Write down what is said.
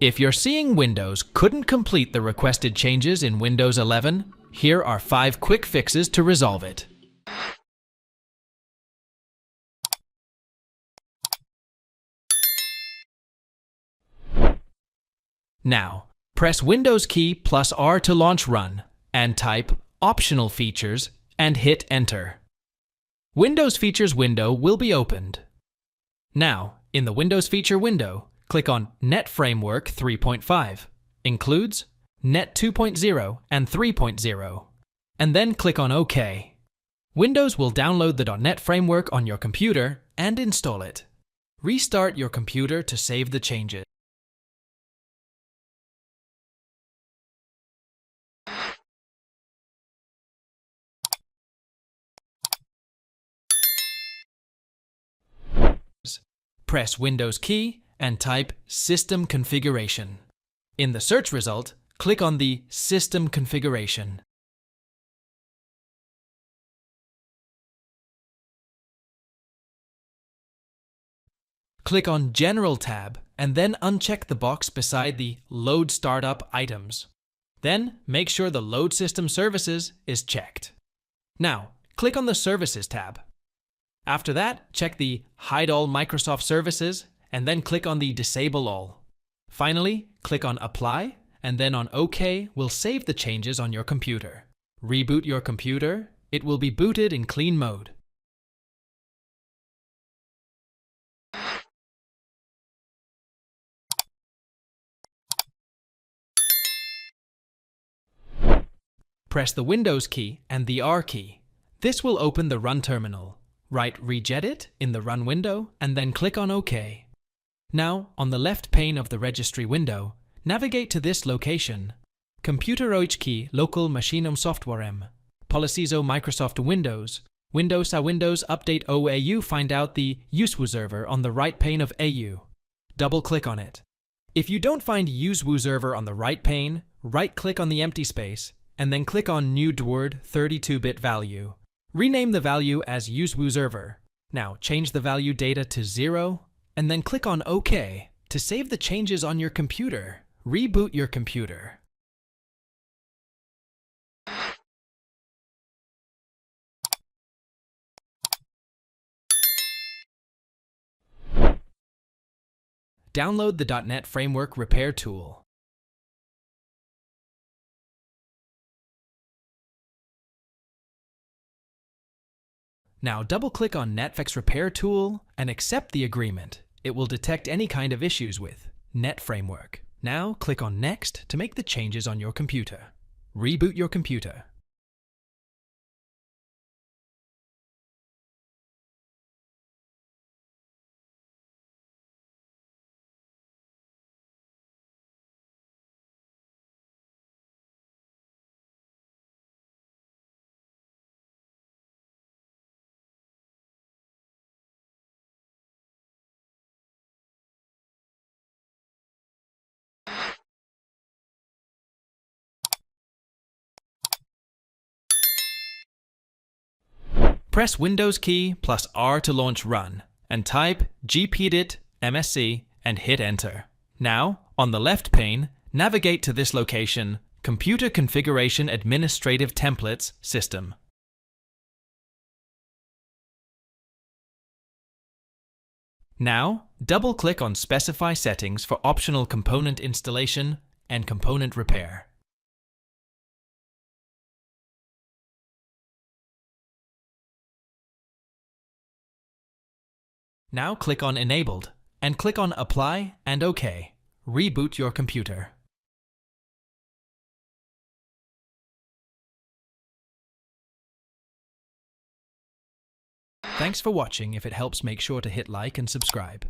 If you're seeing Windows couldn't complete the requested changes in Windows 11, here are 5 quick fixes to resolve it. Now, press Windows key plus R to launch Run, and type Optional Features and hit Enter. Windows Features window will be opened. Now, in the Windows Feature window, click on Net.FrameWork 3.5, includes Net 2.0 and 3.0, and then click on OK. Windows will download the .NET Framework on your computer and install it. Restart your computer to save the changes. Press Windows key and type System Configuration. In the search result, click on the System Configuration. Click on General tab and then uncheck the box beside the Load Startup Items. Then make sure the Load System Services is checked. Now, click on the Services tab. After that, check the Hide All Microsoft Services and then click on the Disable All. Finally, click on Apply and then on OK will save the changes on your computer. Reboot your computer. It will be booted in clean mode. Press the Windows key and the R key. This will open the Run terminal. Write Regedit in the Run window and then click on OK. Now, on the left pane of the Registry window, navigate to this location. Computer key Local Maschinum Softwarem. Policies o Microsoft Windows. Windows a Windows Update o AU. Find out the UseWooServer on the right pane of AU. Double-click on it. If you don't find UseWooServer on the right pane, right-click on the empty space and then click on New Word 32-bit value. Rename the value as UseWooServer. Now change the value data to 0 and then click on OK to save the changes on your computer. Reboot your computer. Download the .NET Framework Repair tool. Now double-click on Netfix Repair tool and accept the agreement. It will detect any kind of issues with .NET Framework. Now click on Next to make the changes on your computer. Reboot your computer. Press Windows key plus R to launch Run and type gpedit msc and hit Enter. Now, on the left pane, navigate to this location, Computer Configuration Administrative Templates System. Now, double-click on Specify Settings for optional component installation and component repair. Now click on Enabled and click on Apply and OK. Reboot your computer. Thanks for watching. If it helps, make sure to hit like and subscribe.